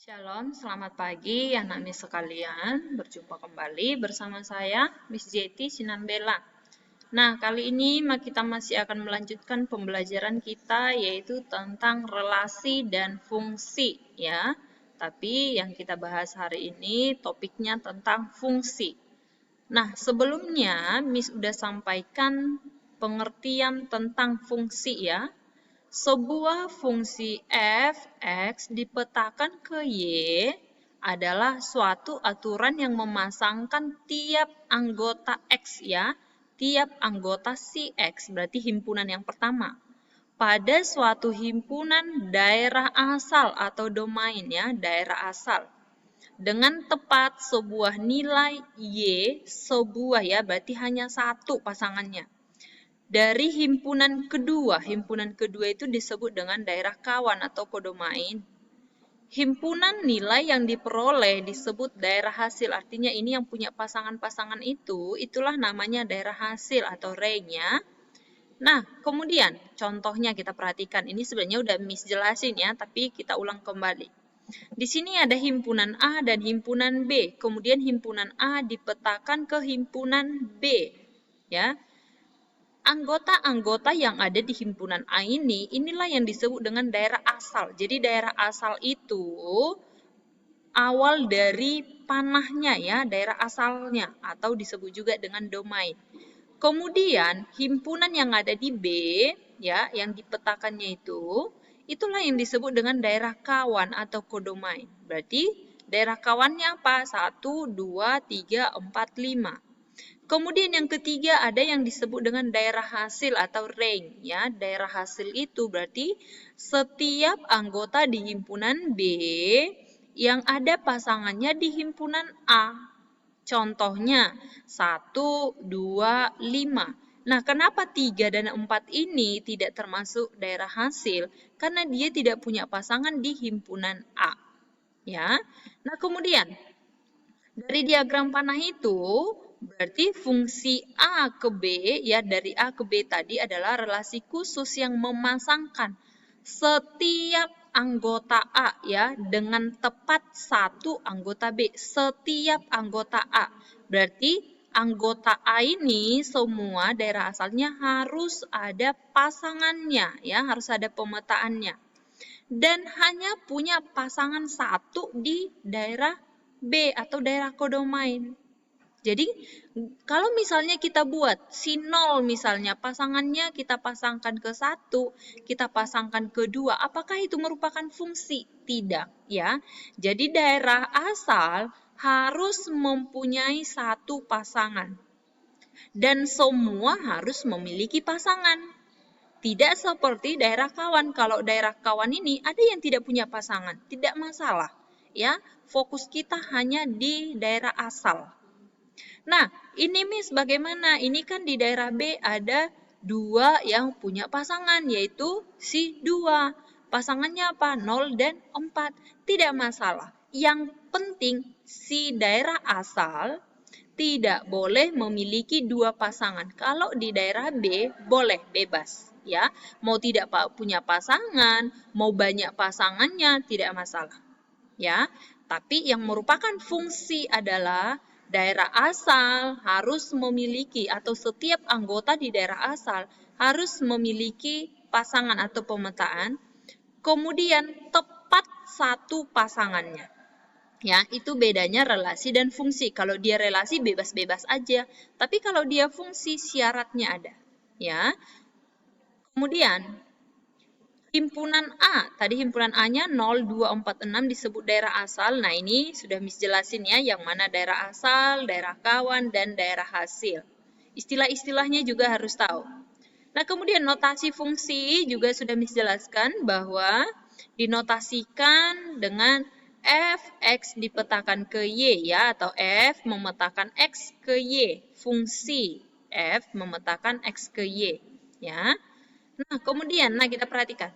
Shalom, selamat pagi anak-anak sekalian. Berjumpa kembali bersama saya, Miss Jeti Sinambela. Nah, kali ini kita masih akan melanjutkan pembelajaran kita yaitu tentang relasi dan fungsi ya. Tapi yang kita bahas hari ini topiknya tentang fungsi. Nah, sebelumnya Miss udah sampaikan pengertian tentang fungsi ya. Sebuah fungsi f, x dipetakan ke y adalah suatu aturan yang memasangkan tiap anggota x ya, tiap anggota si x, berarti himpunan yang pertama, pada suatu himpunan daerah asal atau domain ya, daerah asal. Dengan tepat sebuah nilai y, sebuah ya, berarti hanya satu pasangannya. Dari himpunan kedua itu disebut dengan daerah kawan atau kodomain. Himpunan nilai yang diperoleh disebut daerah hasil, artinya ini yang punya pasangan-pasangan itulah namanya daerah hasil atau rank ya. Nah, kemudian contohnya kita perhatikan, ini sebenarnya udah Miss jelasin ya, tapi kita ulang kembali. Di sini ada himpunan A dan himpunan B, kemudian himpunan A dipetakan ke himpunan B ya. Anggota-anggota yang ada di himpunan A inilah yang disebut dengan daerah asal. Jadi daerah asal itu awal dari panahnya ya, daerah asalnya atau disebut juga dengan domain. Kemudian himpunan yang ada di B ya, yang dipetakannya itulah yang disebut dengan daerah kawan atau kodomain. Berarti daerah kawannya apa? 1, 2, 3, 4, 5. Kemudian yang ketiga ada yang disebut dengan daerah hasil atau rank ya. Daerah hasil itu berarti setiap anggota di himpunan B yang ada pasangannya di himpunan A. Contohnya 1, 2, 5. Nah, kenapa 3 dan 4 ini tidak termasuk daerah hasil? Karena dia tidak punya pasangan di himpunan A. Ya. Nah, kemudian dari diagram panah itu berarti fungsi A ke B ya, dari A ke B tadi adalah relasi khusus yang memasangkan setiap anggota A ya dengan tepat satu anggota B. Setiap anggota A. Berarti anggota A ini semua daerah asalnya harus ada pasangannya ya, harus ada pemetaannya. Dan hanya punya pasangan satu di daerah B atau daerah kodomain. Jadi kalau misalnya kita buat si 0 misalnya pasangannya kita pasangkan ke 1, kita pasangkan ke 2, apakah itu merupakan fungsi? Tidak ya. Jadi daerah asal harus mempunyai satu pasangan. Dan semua harus memiliki pasangan. Tidak seperti daerah kawan. Kalau daerah kawan ini ada yang tidak punya pasangan, tidak masalah. Ya, fokus kita hanya di daerah asal. Nah, ini Miss bagaimana? Ini kan di daerah B ada 2 yang punya pasangan, yaitu si 2. Pasangannya apa? 0 dan 4. Tidak masalah. Yang penting si daerah asal tidak boleh memiliki 2 pasangan. Kalau di daerah B boleh, bebas. Ya, mau tidak punya pasangan, mau banyak pasangannya, tidak masalah. Ya, tapi yang merupakan fungsi adalah daerah asal harus memiliki atau setiap anggota di daerah asal harus memiliki pasangan atau pemetaan, kemudian tepat satu pasangannya. Ya, itu bedanya relasi dan fungsi. Kalau dia relasi bebas-bebas aja, tapi kalau dia fungsi syaratnya ada. Ya. Kemudian himpunan A, tadi himpunan A-nya 0, 2, 4, 6 disebut daerah asal. Nah, ini sudah Miss jelasin ya, yang mana daerah asal, daerah kawan, dan daerah hasil. Istilah-istilahnya juga harus tahu. Nah, kemudian notasi fungsi juga sudah Miss jelaskan bahwa dinotasikan dengan f, x dipetakan ke y ya, atau f memetakan x ke y. Fungsi f memetakan x ke y ya. Nah, kemudian kita perhatikan.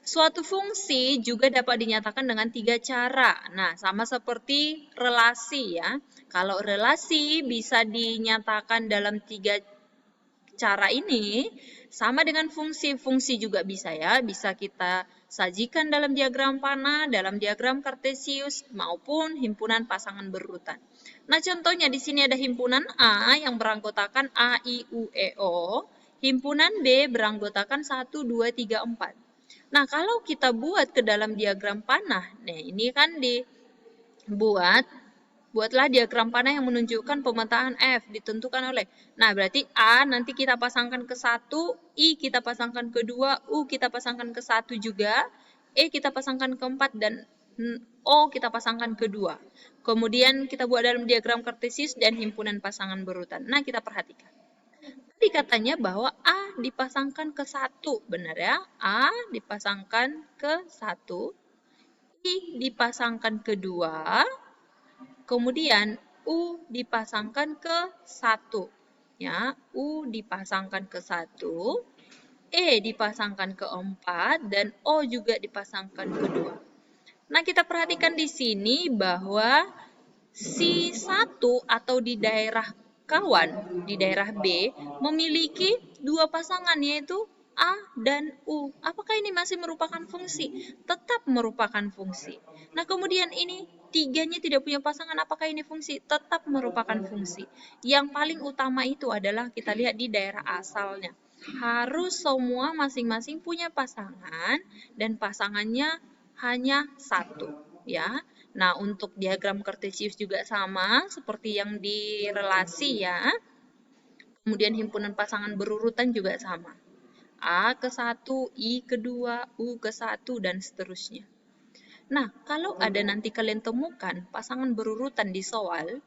Suatu fungsi juga dapat dinyatakan dengan 3 cara. Nah, sama seperti relasi ya. Kalau relasi bisa dinyatakan dalam 3 cara ini, sama dengan fungsi. Fungsi juga bisa ya, bisa kita sajikan dalam diagram panah, dalam diagram kartesius, maupun himpunan pasangan berurutan. Nah, contohnya di sini ada himpunan A yang beranggotakan A, I, U, E, O. Himpunan B beranggotakan 1, 2, 3, 4. Nah, kalau kita buat ke dalam diagram panah, nah ini kan buatlah diagram panah yang menunjukkan pemetaan F ditentukan oleh. Nah, berarti A nanti kita pasangkan ke 1, I kita pasangkan ke 2, U kita pasangkan ke 1 juga, E kita pasangkan ke 4, dan O kita pasangkan ke 2. Kemudian kita buat dalam diagram kartesius dan himpunan pasangan berurutan. Nah, kita perhatikan. Tadi katanya bahwa A dipasangkan ke 1, benar ya? A dipasangkan ke 1, I dipasangkan ke 2, kemudian U dipasangkan ke 1. Ya, U dipasangkan ke 1, E dipasangkan ke 4, dan O juga dipasangkan ke 2. Nah, kita perhatikan di sini bahwa si 1 atau di daerah kawan, di daerah B, memiliki dua pasangan yaitu A dan U. Apakah ini masih merupakan fungsi? Tetap merupakan fungsi. Nah, kemudian ini tiganya tidak punya pasangan, apakah ini fungsi? Tetap merupakan fungsi. Yang paling utama itu adalah kita lihat di daerah asalnya. Harus semua masing-masing punya pasangan dan pasangannya hanya satu, ya. Nah, untuk diagram kartesius juga sama seperti yang di relasi ya. Kemudian himpunan pasangan berurutan juga sama. A ke 1, I ke 2, U ke 1, dan seterusnya. Nah, kalau ada nanti kalian temukan pasangan berurutan di soal,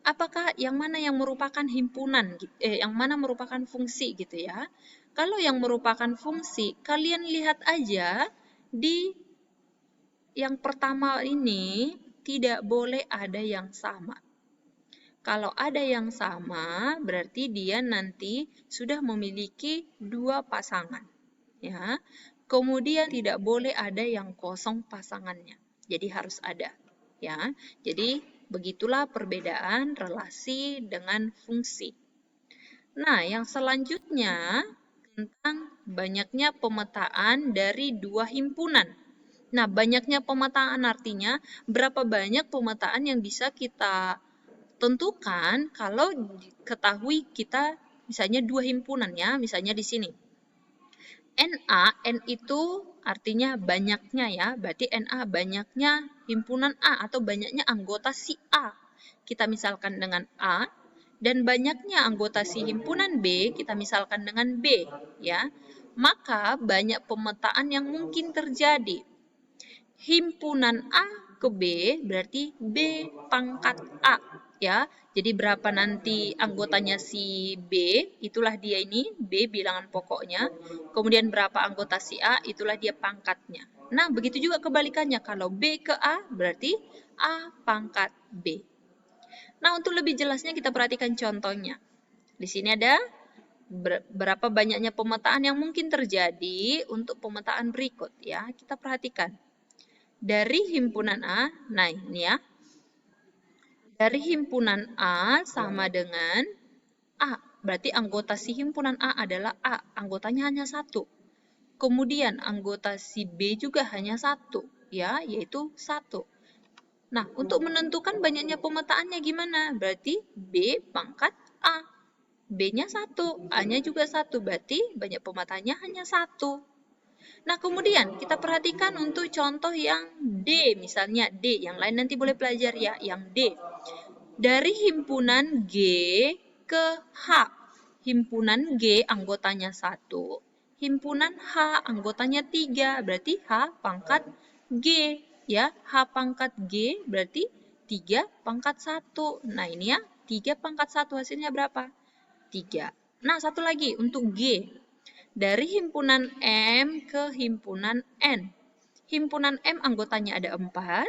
apakah yang mana yang merupakan himpunan, yang mana merupakan fungsi gitu ya. Kalau yang merupakan fungsi, kalian lihat aja di yang pertama ini tidak boleh ada yang sama. Kalau ada yang sama, berarti dia nanti sudah memiliki dua pasangan. Ya. Kemudian tidak boleh ada yang kosong pasangannya. Jadi harus ada. Ya. Jadi begitulah perbedaan relasi dengan fungsi. Nah, yang selanjutnya tentang banyaknya pemetaan dari dua himpunan. Nah, banyaknya pemetaan artinya berapa banyak pemetaan yang bisa kita tentukan kalau ketahui kita misalnya dua himpunan ya, misalnya di sini. N itu artinya banyaknya ya, berarti NA banyaknya himpunan A atau banyaknya anggota si A. Kita misalkan dengan A, dan banyaknya anggota si himpunan B, kita misalkan dengan B ya. Maka banyak pemetaan yang mungkin terjadi. Himpunan A ke B berarti B pangkat A ya. Jadi berapa nanti anggotanya si B, itulah dia ini, B bilangan pokoknya. Kemudian berapa anggota si A, itulah dia pangkatnya. Nah, begitu juga kebalikannya. Kalau B ke A berarti A pangkat B. Nah, untuk lebih jelasnya kita perhatikan contohnya. Di sini ada berapa banyaknya pemetaan yang mungkin terjadi untuk pemetaan berikut ya. Kita perhatikan. Dari himpunan A, nah ini ya. Dari himpunan A sama dengan A. Berarti anggota si himpunan A adalah A. Anggotanya hanya satu. Kemudian anggota si B juga hanya satu. Ya, yaitu satu. Nah, untuk menentukan banyaknya pemetaannya gimana? Berarti B pangkat A. B-nya satu, A-nya juga satu. Berarti banyak pemetaannya hanya satu. Nah, kemudian kita perhatikan untuk contoh yang D, misalnya D. Yang lain nanti boleh pelajari ya, yang D. Dari himpunan G ke H. Himpunan G anggotanya 1, himpunan H anggotanya 3, berarti H pangkat G. Ya, H pangkat G berarti 3 pangkat 1. Nah, ini ya, 3 pangkat 1 hasilnya berapa? 3. Nah, satu lagi untuk G. Dari himpunan M ke himpunan N. Himpunan M anggotanya ada 4,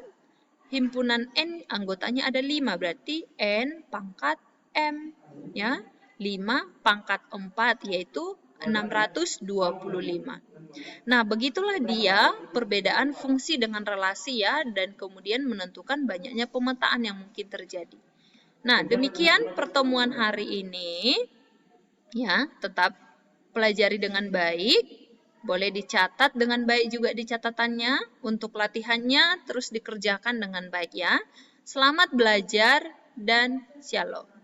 himpunan N anggotanya ada 5, berarti N pangkat M. Ya, 5 pangkat 4 yaitu 625. Nah, begitulah dia perbedaan fungsi dengan relasi ya, dan kemudian menentukan banyaknya pemetaan yang mungkin terjadi. Nah, demikian pertemuan hari ini. Ya, tetap pelajari dengan baik. Boleh dicatat dengan baik juga di catatannya untuk latihannya terus dikerjakan dengan baik ya. Selamat belajar dan shalom.